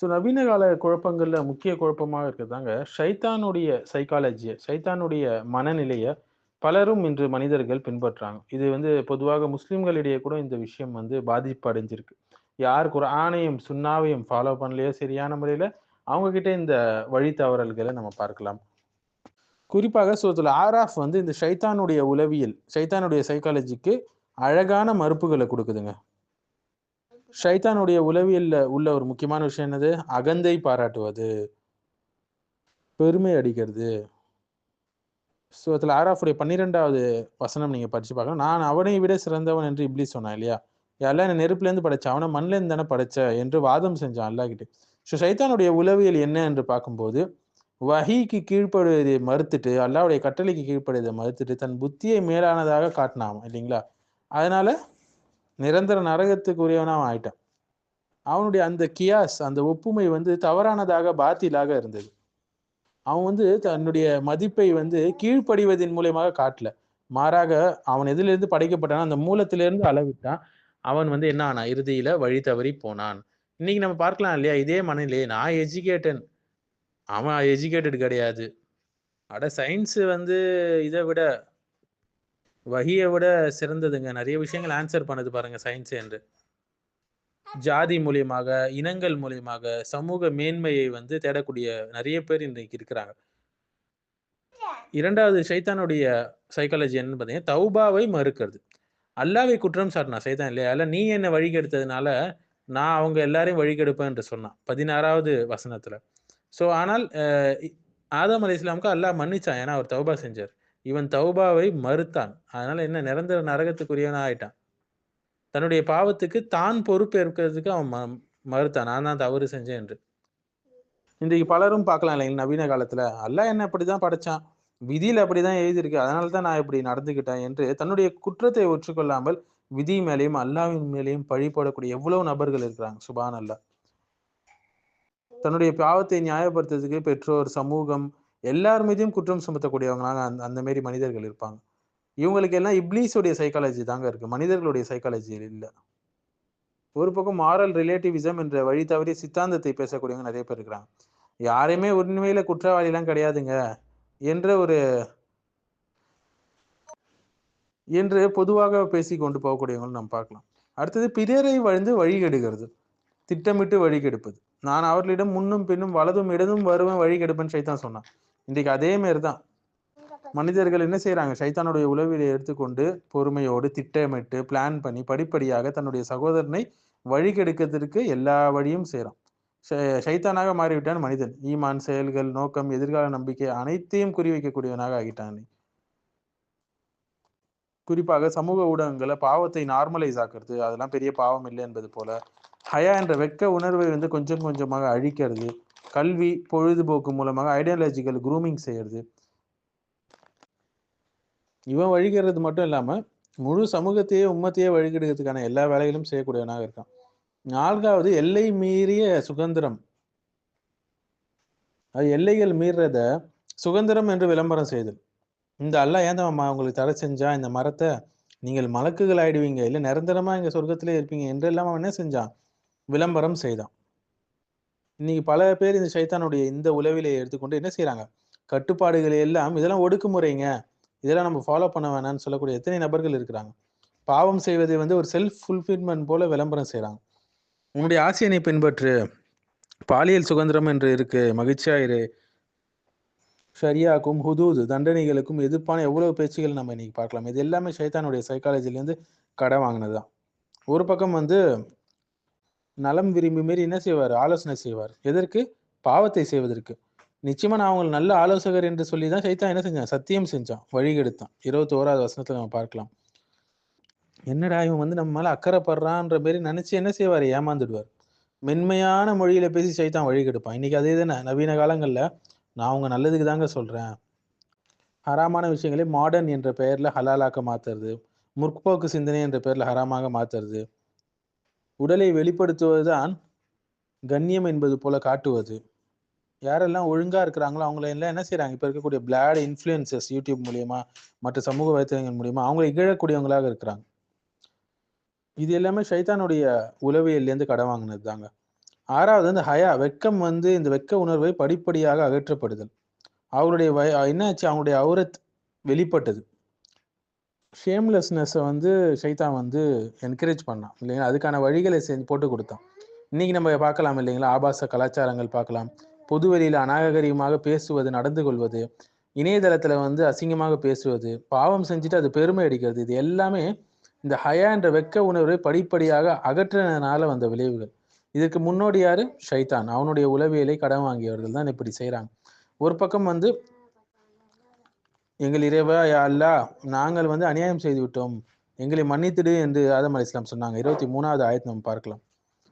So நவீன கால குழப்பங்கள்ல முக்கிய குழப்பமாக இருக்கிறதாங்க ஷைத்தானுடைய சைக்காலஜியை, ஷைத்தானுடைய மனநிலையை பலரும் இன்று மனிதர்கள் பின்பற்றாங்க. இது பொதுவாக முஸ்லிம்களிடையே கூட இந்த விஷயம் பாதிப்பு அடைஞ்சிருக்கு. யார் குர்ஆனையும், சுன்னாவையும் ஃபாலோ பண்ணலையோ சரியான முறையில, அவங்க கிட்ட இந்த வழி தவறல்களை நம்ம பார்க்கலாம். குறிப்பாக சூரத்துல் ஆராஃப் இந்த ஷைத்தானுடைய உளவியல், ஷைத்தானுடைய சைக்காலஜிக்கு அழகான மறுப்புகளை கொடுக்குதுங்க. ஷைத்தானுடைய உளவியல்ல உள்ள ஒரு முக்கியமான விஷயம் என்னது? அகந்தை பாராட்டுவது, பெருமை அடிக்கிறது. சூரத்துல் ஆராஃபுடைய 12வது வசனம் நீங்க படிச்சு பார்க்கலாம். நான் அவனை விட சிறந்தவன் என்று இப்லீஸ் சொன்னான் இல்லையா? யாரெல்லாம் என்ன நெருப்புல இருந்து படைச்ச, அவனை மண்ணில இருந்து தானே படைச்ச என்று வாதம் செஞ்சான் அல்லாஹ் கிட்ட. ஸோ ஷைத்தானுடைய உளவியல் என்ன என்று பார்க்கும்போது, வஹீக்கு கீழ்ப்படுவதை மறுத்துட்டு, அல்லாஹ்வுடைய கட்டளைக்கு கீழ்ப்படுவதை மறுத்துட்டு, தன் புத்தியை மேலானதாக காட்டினான் இல்லைங்களா? அதனால நிரந்தர நரகத்துக்கு உரியவனா அவன் ஆயிட்டான். அவனுடைய அந்த கியாஸ், அந்த ஒப்புமை தவறானதாக, பாத்திலாக இருந்தது. அவன் தன்னுடைய மதிப்பை கீழ்ப்படிவதன் மூலியமாக காட்டல. மாறாக அவன் எதிலிருந்து படைக்கப்பட்டானோ அந்த மூலத்திலிருந்து அளவிட்டான். அவன் என்ன ஆனான்? இறுதியில வழி தவறி போனான். இன்னைக்கு நம்ம பார்க்கலாம் இல்லையா? இதே மனநிலையை நான் எஜுகேட்டட், அவன் எஜுகேட்டட் கிடையாது. அட சயின்ஸ் இதை விட, வஹியை விட சிறந்ததுங்க. நிறைய விஷயங்கள் ஆன்சர் பண்ணுது பாருங்க சயின்ஸ் என்று. ஜாதி மூலியமாக, இனங்கள் மூலியமாக சமூக மேன்மையை தேடக்கூடிய நிறைய பேர் இன்றைக்கு இருக்கிறாங்க. இரண்டாவது ஷைத்தானுடைய சைக்காலஜி என்னன்னு பார்த்தீங்கன்னா, தௌபாவை மறுக்கிறது. அல்லாவை குற்றம் சாட்டினா சைத்தான் இல்லையா? அல்ல நீ என்ன வழிகெடுத்ததுனால நான் அவங்க எல்லாரையும் வழிகெடுப்பேன் என்று சொன்னான் 16வது வசனத்துல. ஸோ ஆனால் ஆதம் அலைஹிஸ்ஸலாமுக்கு அல்லாஹ் மன்னிச்சான். ஏன்னா அவர் தௌபா செஞ்சார். இவன் தௌபாவை மறுத்தான். அதனால என்ன நிரந்தர நரகத்துக்குரியவனா ஆயிட்டான். தன்னுடைய பாவத்துக்கு தான் பொறுப்பு ஏற்கிறதுக்கு அவன் மறுத்தான். நான் தான் தவறு செஞ்சேன் என்று. இன்றைக்கு பலரும் பார்க்கலாம் இல்லைங்க, நவீன காலத்துல அல்லாஹ் என்ன அப்படிதான் படைச்சான், விதியில அப்படிதான் எழுதியிருக்கு, அதனால தான் நான் இப்படி நடந்துக்கிட்டேன் என்று தன்னுடைய குற்றத்தை ஒற்றுக்கொள்ளாமல் விதி மேலேயும் அல்லாஹ்வின் மேலேயும் பழி போடக்கூடிய எவ்வளவு நபர்கள் இருக்கிறாங்க. சுபான் அல்லாஹ். தன்னுடைய பாவத்தை நியாயப்படுத்துறதுக்கு பெற்றோர், சமூகம் எல்லார் மீதையும் குற்றம் சுமத்தக்கூடியவங்களாக அந்த மாரி மனிதர்கள் இருப்பாங்க. இவங்களுக்கு எல்லாம் இப்லீஸுடைய சைக்காலஜி தாங்க இருக்கு, மனிதர்களுடைய சைக்காலஜி இல்ல. ஒரு பக்கம் மாரல் ரிலேட்டிவிசம் என்ற வழி தவறிய சித்தாந்தத்தை பேசக்கூடியவங்க நிறைய பேர் இருக்கிறாங்க. யாரையுமே உண்மையில குற்றவாளி எல்லாம் கிடையாதுங்க என்று பொதுவாக பேசி கொண்டு போகக்கூடியவங்களும் நம்ம பார்க்கலாம். அடுத்தது பிறரை வழிகெடுக்கிறது, திட்டமிட்டு வழிகெடுப்பது. நான் அவர்களிடம் முன்னும் பின்னும் வலதும் இடதும் வருவேன் வழிகெடுப்பேன்னு சைத்தான் சொன்னான். இன்றைக்கு அதே மாதிரிதான் மனிதர்கள் என்ன செய்யறாங்க? சைத்தானுடைய உளவியலை எடுத்துக்கொண்டு பொறுமையோடு திட்டமிட்டு பிளான் பண்ணி படிப்படியாக தன்னுடைய சகோதரனை வழிகெடுக்கிறதுக்கு எல்லா வழியும் செய்யறான். சைத்தானாக மாறிவிட்டான் மனிதன். ஈமான், செயல்கள், நோக்கம், எதிர்கால நம்பிக்கை அனைத்தையும் குறிவைக்கக்கூடியவனாக ஆகிட்டான். குறிப்பாக சமூக ஊடகங்களை பாவத்தை நார்மலைஸ் ஆக்குறது, அதெல்லாம் பெரிய பாவம் இல்லை என்பது போல ஹயா என்ற வெட்க உணர்வை கொஞ்சம் கொஞ்சமாக அழிக்கிறது, கல்வி பொழுதுபோக்கு மூலமாக ஐடியாலஜிக்கல் குரூமிங் செய்யறது. இவன் வழிகிறது மட்டும் இல்லாம முழு சமூகத்தையே உம்மத்தையே வழிகெடுக்கிறதுக்கான எல்லா வேலைகளும் செய்யக்கூடியவனாக இருக்கான். 4வது எல்லை மீறிய சுதந்திரம். அது எல்லைகள் மீறத சுதந்திரம் என்று விளம்பரம் செய்தல். இந்த அல்லாஹ் ஏன் தான் உங்களுக்கு தடை செஞ்சா? இந்த மரத்தை நீங்கள் மலக்குகள் ஆயிடுவீங்க, இல்ல நிரந்தரமா இங்க சொர்க்கத்திலே இருப்பீங்க என்றெல்லாம் அவன் என்ன செஞ்சான்? விளம்பரம் செய்தான். இன்னைக்கு பல பேர் இந்த சைத்தானுடைய இந்த உளவிலை எடுத்துக்கொண்டு என்ன செய்யறாங்க? கட்டுப்பாடுகளை எல்லாம் இதெல்லாம் ஒடுக்குமுறைங்க, இதெல்லாம் நம்ம ஃபாலோ பண்ண வேணாம்னு சொல்லக்கூடிய எத்தனை நபர்கள் இருக்கிறாங்க. பாவம் செய்வதை ஒரு செல்ஃப் ஃபுல்ஃபில்மெண்ட் போல விளம்பரம் செய்யறாங்க. உன்னுடைய ஆசையினை பின்பற்று, பாலியல் சுதந்திரம் என்று இருக்கு, மகிழ்ச்சியா இரு, ஷரியாக்கும் ஹுதூத் தண்டனைகளுக்கும் எதிர்ப்பான எவ்வளவு பேச்சுகள் நம்ம இன்னைக்கு பார்க்கலாம். இது எல்லாமே சைத்தானுடைய சைக்காலஜிலேருந்து கடை வாங்கினதுதான். ஒரு பக்கம் நலம் விரும்பி மாரி என்ன செய்வார்? ஆலோசனை செய்வார். எதற்கு? பாவத்தை செய்வதற்கு. நிச்சயமா நான் அவங்களை நல்ல ஆலோசகர் என்று சொல்லிதான் சைத்தான் என்ன செஞ்சான்? சத்தியம் செஞ்சான், வழிகெடுத்தான். 21வது வசனத்துல நம்ம பார்க்கலாம். என்னடா இவன் நம்ம மேல அக்கறைப்படுறான்ற மாரி நினைச்சு என்ன செய்வார்? ஏமாந்துடுவார். மென்மையான மொழியில பேசி சைத்தான் வழிகெடுப்பான். இன்னைக்கு அதே தானே நவீன காலங்கள்ல. நான் உங்க நல்லதுக்கு தாங்க சொல்றேன். ஹராமான விஷயங்களை மாடர்ன் என்ற பெயர்ல ஹலாலாக்க மாத்துறது, முற்போக்கு சிந்தனை என்ற பெயர்ல ஹராமாக மாத்துறது, உடலை வெளிப்படுத்துவதுதான் கண்ணியம் என்பது போல காட்டுவது. யாரெல்லாம் ஒழுங்கா இருக்கிறாங்களோ அவங்கள எல்லாம் என்ன செய்யறாங்க? இப்ப இருக்கக்கூடிய பிளாட் இன்ஃபுளுசஸ் யூடியூப் மூலியமா, மற்ற சமூக வலைத்தளங்கள் மூலியமா அவங்களை இகழக்கூடியவங்களாக இருக்கிறாங்க. இது எல்லாமே ஷைத்தானுடைய உளவியல்ல இருந்து கடன் வாங்கினது தாங்க. 6வது வந்து ஹயா, வெக்கம் வந்து இந்த வெக்க உணர்வை படிப்படியாக அகற்றப்படுதல். அவருடைய என்னாச்சு, அவங்களுடைய அவுரத் வெளிப்பட்டது. ஷேம்லெஸ்னஸை வந்து ஷைத்தான் வந்து என்கரேஜ் பண்ணான் இல்லைங்களா, அதுக்கான வழிகளை செஞ்சு போட்டு கொடுத்தான். இன்னைக்கு நம்ம பார்க்கலாம் இல்லைங்களா, ஆபாச கலாச்சாரங்கள் பார்க்கலாம், பொதுவெளியில் அநாகரிகமாக பேசுவது, நடந்து கொள்வது, இணையதளத்துல வந்து அசிங்கமாக பேசுவது, பாவம் செஞ்சுட்டு அது பெருமை அடிக்கிறது, இது எல்லாமே இந்த ஹயா என்ற வெக்க உணர்வை படிப்படியாக அகற்றினால வந்த விளைவுகள். இதுக்கு முன்னோடி யாரு? ஷைத்தான். அவனுடைய உளவியலை கடன் வாங்கியவர்கள் தான் இப்படி செய்யறாங்க. ஒரு பக்கம் வந்து எங்கள் இறைவா யா அல்லாஹ், நாங்கள் வந்து அநியாயம் செய்து விட்டோம், எங்களை மன்னித்துடு என்று ஆதம் அலைஹிஸ்ஸலாம் சொன்னாங்க. 23வது ஆயத்தை நம்ம பார்க்கலாம்.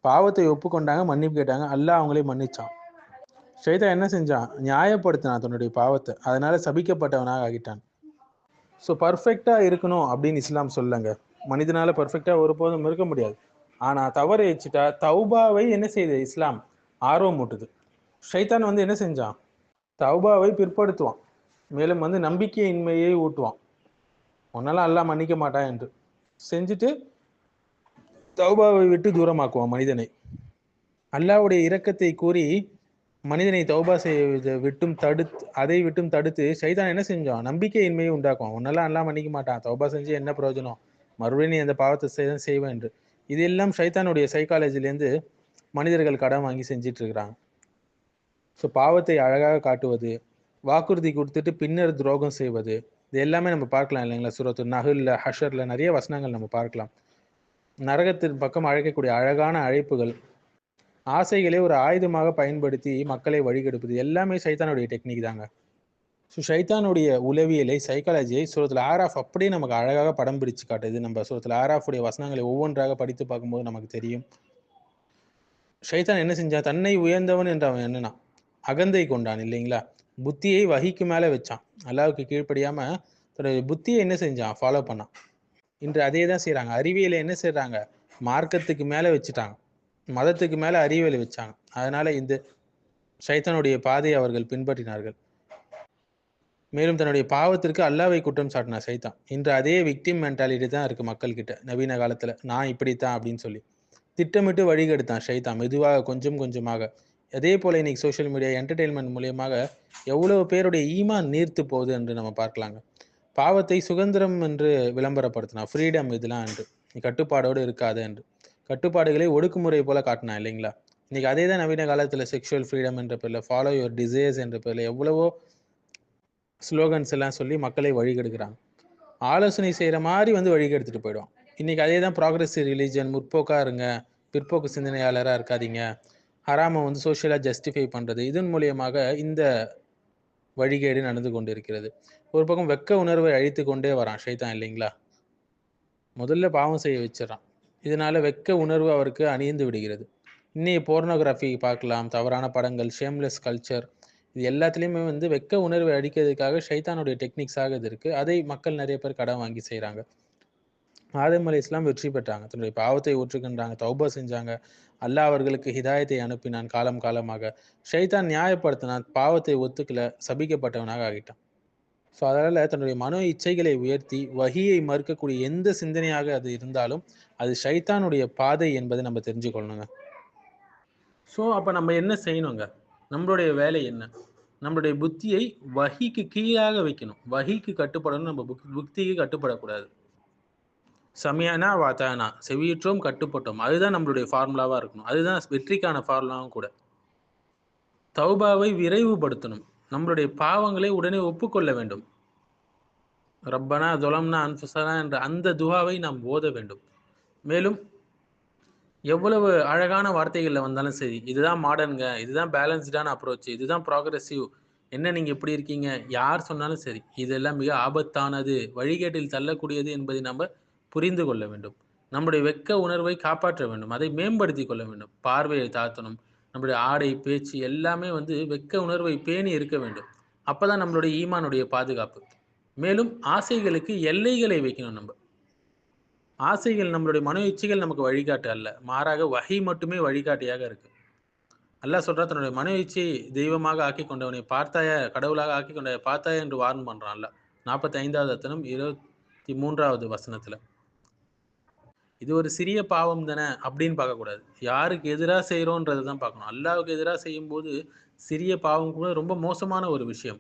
பாவத்தை ஒப்புக்கொண்டாங்க, மன்னிப்பு கேட்டாங்க, அல்லாஹ் அவங்களே மன்னிச்சான். ஷைத்தான் என்ன செஞ்சான்? நியாயப்படுத்தினான் தன்னுடைய பாவத்தை, அதனால சபிக்கப்பட்டவனாக ஆகிட்டான். ஸோ பர்ஃபெக்டா இருக்கணும் அப்படின்னு இஸ்லாம் சொல்லுங்க. மனிதனால பர்ஃபெக்டா ஒருபோதும் இருக்க முடியாது. ஆனா தவறு வச்சுட்டா தௌபாவை என்ன செய்யுது இஸ்லாம்? ஆர்வம் ஊட்டுது. ஷைத்தான் வந்து என்ன செஞ்சான்? தௌபாவை பிற்படுத்துவான், மேலும் வந்து நம்பிக்கையின்மையை ஊட்டுவான். உன்னால அல்லாஹ் மன்னிக்க மாட்டான் என்று செஞ்சுட்டு தௌபாவை விட்டு தூரமாக்குவான் மனிதனை. அல்லாஹ்வுடைய இரக்கத்தை கூறி மனிதனை தௌபா செய்ய விட்டும் தடுத்து ஷைத்தான் என்ன செஞ்சான்? நம்பிக்கையின்மையை உண்டாக்குவான். உன்னால அல்லாஹ் மன்னிக்க மாட்டான், தௌபா செஞ்சு என்ன பிரயோஜனம், மறுபடியும் நீ அந்த பாவத்தை செய்வேன் என்று. இது எல்லாம் ஷைத்தானுடைய சைக்காலஜிலேருந்து மனிதர்கள் கடன் வாங்கி செஞ்சிட்டு இருக்கிறாங்க. ஸோ பாவத்தை அழகாக காட்டுவது, வாக்குறுதி கொடுத்துட்டு பின்னர் துரோகம் செய்வது, இது எல்லாமே நம்ம பார்க்கலாம் இல்லைங்களா? சூரத்து நஹ்ல்ல, ஹஷர்ல நிறைய வசனங்கள் நம்ம பார்க்கலாம். நரகத்தின் பக்கம் அழைக்கக்கூடிய அழகான அழைப்புகள், ஆசைகளை ஒரு ஆயுதமாக பயன்படுத்தி மக்களை வழிகெடுப்பது, எல்லாமே சைத்தானுடைய டெக்னிக் தாங்க. ஸோ ஷைத்தானுடைய உளவியலை, சைக்காலஜியை சூரத்துல ஆராஃப் அப்படியே நமக்கு அழகாக படம் பிடிச்சு காட்டுது. நம்ம சூரத்துல ஆராஃபுடைய வசனங்களை ஒவ்வொன்றாக படித்து பார்க்கும்போது நமக்கு தெரியும். ஷைத்தான் என்ன செஞ்சான்? தன்னை உயர்ந்தவன் என்று அவன் என்னன்னா அகந்தை கொண்டான் இல்லைங்களா? புத்தியை வஹிக்கு மேல வச்சான். அல்லாஹ்வுக்கு கீழ்ப்படியாம தன்னுடைய புத்தியை என்ன செஞ்சான்? ஃபாலோ பண்ணான். இன்று அதே தான் செய்யறாங்க. அறிவியலை என்ன செய்யறாங்க? மார்க்கத்துக்கு மேல வச்சுட்டாங்க, மதத்துக்கு மேல அறிவியலை வச்சாங்க. அதனால இந்த ஷைத்தானுடைய பாதையை அவர்கள் பின்பற்றினார்கள். மேலும் தன்னுடைய பாவத்திற்கு அல்லாஹ்வை குற்றம் சாட்டினார் ஷைத்தான். இன்று அதே விக்டிம் மென்டாலிட்டி தான் இருக்கு மக்கள் கிட்ட. நவீன காலத்துல நான் இப்படித்தான் அப்படின்னு சொல்லி திட்டமிட்டு வழிகெடுத்தான் ஷைத்தான், மெதுவாக கொஞ்சம் கொஞ்சமாக. அதே போல இன்னைக்கு சோஷியல் மீடியா என்டர்டெயின்மெண்ட் மூலியமாக எவ்வளவு பேருடைய ஈமான் நீர்த்து போகுது என்று நம்ம பார்க்கலாங்க. பாவத்தை சுதந்திரம் என்று விளம்பரப்படுத்தினா, ஃப்ரீடம் இதெல்லாம் என்று, நீ கட்டுப்பாடோடு இருக்காது என்று, கட்டுப்பாடுகளை ஒடுக்குமுறை போல காட்டினா இல்லைங்களா? இன்னைக்கு அதே தான் நவீன காலத்துல செக்ஷுவல் ஃப்ரீடம் என்ற பேர்ல, ஃபாலோ யுவர் டிசைர்ஸ் என்ற பேர்ல எவ்வளவோ ஸ்லோகன்ஸ் எல்லாம் சொல்லி மக்களை வழிகெடுக்கிறாங்க. ஆலோசனை செய்யற மாதிரி வந்து வழிகெடுத்துட்டு போயிடுவான். இன்னைக்கு அதே தான் ப்ராக்ரெசிவ் ரிலீஜன், முற்போக்கா இருங்க, பிற்போக்கு சிந்தனையாளரா இருக்காதீங்க, ஹராமை வந்து சோஷியலா ஜஸ்டிஃபை பண்றது, இதன் மூலியமாக இந்த வழிகேடு நடந்து கொண்டு இருக்கிறது. ஒரு பக்கம் வெக்க உணர்வை அழித்து கொண்டே வரான் ஷைத்தான் இல்லைங்களா? முதல்ல பாவம் செய்ய வச்சிடறான், இதனால வெக்க உணர்வு அவருக்கு அணிந்து விடுகிறது. இன்னைய போர்னோகிராஃபி பார்க்கலாம், தவறான படங்கள், ஷேம்லெஸ் கல்ச்சர், இது எல்லாத்துலேயுமே வந்து வெக்க உணர்வை அடிக்கிறதுக்காக ஷைத்தானுடைய டெக்னிக்ஸாக இது இருக்கு. அதை மக்கள் நிறைய பேர் கடன் வாங்கி செய்கிறாங்க. ஆதம் அலைஹிஸ்ஸலாம் வெற்றி பெற்றாங்க, தன்னுடைய பாவத்தை ஒற்றுக்கின்றாங்க, தௌபா செஞ்சாங்க, அல்லாஹ் அவர்களுக்கு ஹிதாயத்தை அனுப்பினான் காலம் காலமாக. ஷைத்தான் நியாயப்படுத்தினான், பாவத்தை ஒத்துக்கல, சபிக்கப்பட்டவனாக ஆகிட்டான். ஸோ அதனால தன்னுடைய மனோ இச்சைகளை உயர்த்தி வஹியை மறுக்கக்கூடிய எந்த சிந்தனையாக அது இருந்தாலும் அது ஷைத்தானுடைய பாதை என்பதை நம்ம தெரிஞ்சுக்கொள்ளணுங்க. ஸோ அப்போ நம்ம என்ன செய்யணுங்க? நம்மளுடைய வேலை என்ன? நம்மளுடைய புத்தியை வஹிக்கு கீழாக வைக்கணும், வஹிக்கு கட்டுப்படணும், நம்ம புத்திக்கு கட்டுப்படக்கூடாது. சமியானா வாத்தானா, செவியுற்றோம் கட்டுப்பட்டோம், அதுதான் நம்மளுடைய ஃபார்முலாவா இருக்கணும், அதுதான் வெற்றிக்கான ஃபார்முலாவும் கூட. தௌபாவை விரைவுபடுத்தணும், நம்மளுடைய பாவங்களை உடனே ஒப்புக்கொள்ள வேண்டும். ரப்பனா தொலம்னா அன்ஃபுஸனா என்ற அந்த துவாவை நாம் ஓத வேண்டும். மேலும் எவ்வளவு அழகான வார்த்தைகள்ல வந்தாலும் சரி, இதுதான் மாடர்னுங்க, இதுதான் பேலன்ஸ்டான அப்ரோச், இதுதான் ப்ராக்ரெசிவ், என்ன நீங்க இப்படி இருக்கீங்க, யார் சொன்னாலும் சரி, இதெல்லாம் மிக ஆபத்தானது, வழிகேட்டில் தள்ளக்கூடியது என்பதை நம்ம புரிந்து கொள்ள வேண்டும். நம்முடைய வெக்க உணர்வை காப்பாற்ற வேண்டும், அதை மேம்படுத்தி கொள்ள வேண்டும், பார்வையை தாழ்த்தணும், நம்முடைய ஆடை பேச்சு எல்லாமே வந்து வெக்க உணர்வை பேணி இருக்க வேண்டும். அப்பதான் நம்மளுடைய ஈமானுடைய பாதுகாப்பு. மேலும் ஆசைகளுக்கு எல்லைகளை வைக்கணும். நம்ம ஆசைகள், நம்மளுடைய மனோ இச்சைகள் நமக்கு வழிகாட்டு அல்ல, மாறாக வஹி மட்டுமே வழிகாட்டியாக இருக்கு. அல்லாஹ் சொல்றா, தன்னுடைய மனோ இச்சையை தெய்வமாக ஆக்கி கொண்டவனை பார்த்தாய, கடவுளாக ஆக்கி கொண்ட பார்த்தாய என்று வார்ன் பண்றான் அல்லாஹ். 45வது வசனம் 23வது வசனத்துல. இது ஒரு சிறிய பாவம் தானே அப்படின்னு பார்க்கக்கூடாது. யாருக்கு எதிரா செய்றோன்றத தான் பார்க்கணும். அல்லாஹ்வுக்கு எதிரா செய்யும்போது சிறிய பாவம் கூட ரொம்ப மோசமான ஒரு விஷயம்.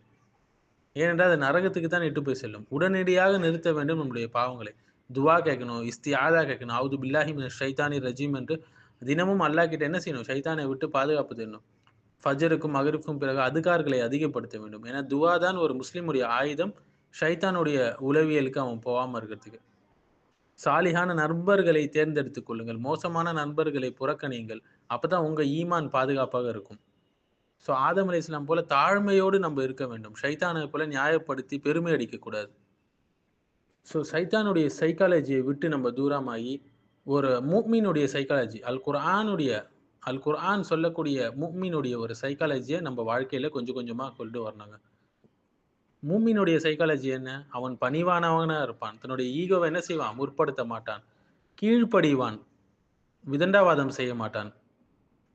ஏனென்றால் அது நரகத்துக்கு தான் இட்டு போய் செல்லும். உடனடியாக நிறுத்த வேண்டும் நம்முடைய பாவங்களை. துவா கேட்கணும், இஸ்திஆதா கேட்கணும். அவுது பில்லாஹி மினஷ் ஷைத்தானிர் ரஜீம் என்று தினமும் அல்லாஹ் கிட்ட என்ன செய்யணும்? ஷைத்தானை விட்டு பாதுகாப்பு தேடணும். ஃபஜ்ருக்கும், மக்ரிப்க்கும் பிறகு அதுகார்களை அதிகப்படுத்த வேண்டும். ஏன்னா துவா தான் ஒரு முஸ்லிமுடைய ஆயுதம். ஷைத்தானுடைய உளவியலுக்கு அவன் போகாம இருக்கிறதுக்கு. சாலிஹான நண்பர்களை தேர்ந்தெடுத்துக் கொள்ளுங்கள். மோசமான நண்பர்களை புறக்கணியுங்கள். அப்பதான் உங்க ஈமான் பாதுகாப்பாக இருக்கும். ஸோ ஆதம் அலைஹிஸ்ஸலாம் போல தாழ்மையோடு நம்ம இருக்க வேண்டும். ஷைத்தானை போல நியாயப்படுத்தி பெருமை அடிக்கக்கூடாது. ஸோ சைத்தானுடைய சைக்காலஜியை விட்டு நம்ம தூரமாகி, ஒரு முஃமினுடைய சைக்காலஜி, அல் குர்ஆன் சொல்லக்கூடிய முஃமினுடைய ஒரு சைக்காலஜிய நம்ம வாழ்க்கையில கொஞ்சம் கொஞ்சமா கொண்டு வரணுங்க. மூமினுடைய சைக்காலஜி என்ன? அவன் பணிவானவனா இருப்பான். தன்னுடைய ஈகோவ என்ன செய்வான்? முற்படுத்த மாட்டான். கீழ்ப்படிவான். விதண்டாவாதம் செய்ய மாட்டான்.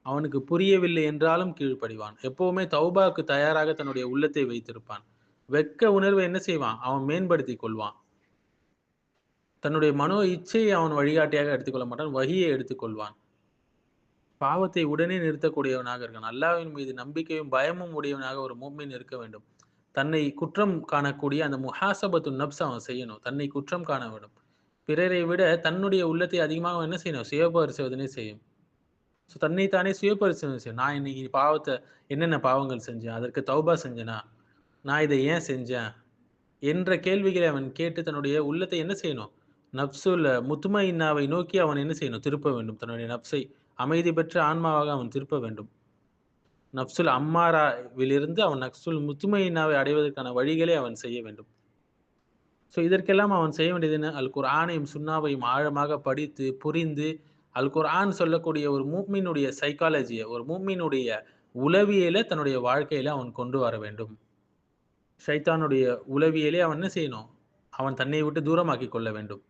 அவனுக்கு புரியவில்லை என்றாலும் கீழ்ப்படிவான். எப்பவுமே தௌபாக்கு தயாராக தன்னுடைய உள்ளத்தை வைத்திருப்பான். வெட்க உணர்வை என்ன செய்வான்? அவன் மேம்படுத்திக் கொள்வான். தன்னுடைய மனோ இச்சையை அவன் வழிகாட்டியாக எடுத்துக்கொள்ள மாட்டான். வஹியை எடுத்துக்கொள்வான். பாவத்தை உடனே நிறுத்தக்கூடியவனாக இருக்கான். அல்லாஹ்வின் மீது நம்பிக்கையும் பயமும் உடையவனாக ஒரு முஃமின் இருக்க வேண்டும். தன்னை குற்றம் காணக்கூடிய அந்த முஹாசபத்து நப்ஸ் அவன் செய்யணும். தன்னை குற்றம் காண வேண்டும். பிறரை விட தன்னுடைய உள்ளத்தை அதிகமாக அவன் என்ன செய்யணும்? சுயபரிசோதனை செய்யும். ஸோ தன்னைத்தானே சுயபரிசோதனை செய்யும். நான் இன்னைக்கு என்னென்ன பாவங்கள் செஞ்சேன்? அதற்கு தௌபா செஞ்சேனா? நான் இதை ஏன் செஞ்சேன்? என்ற கேள்விகளை அவன் கேட்டு தன்னுடைய உள்ளத்தை என்ன செய்யணும்? நப்சுல் முத்மஇன்னாவை நோக்கி அவன் என்ன செய்யணும்? திருப்ப வேண்டும். தன்னுடைய நப்சை அமைதி பெற்ற ஆன்மாவாக அவன் திருப்ப வேண்டும். நப்சுல் அம்மாராவிலிருந்து அவன் நப்சுல் முத்மஇன்னாவை அடைவதற்கான வழிகளை அவன் செய்ய வேண்டும். ஸோ இதற்கெல்லாம் அவன் செய்ய வேண்டியது என்ன? அல் குர்ஆனையும், சுன்னாவையும் ஆழமாக படித்து, புரிந்து, அல் குர்ஆன் சொல்லக்கூடிய ஒரு மூமினுடைய சைக்காலஜிய, ஒரு மூமினுடைய உளவியல தன்னுடைய வாழ்க்கையில அவன் கொண்டு வர வேண்டும். ஷைத்தானுடைய உளவியலை அவன் என்ன செய்யணும்? அவன் தன்னை விட்டு தூரமாக்கிக் கொள்ள வேண்டும்.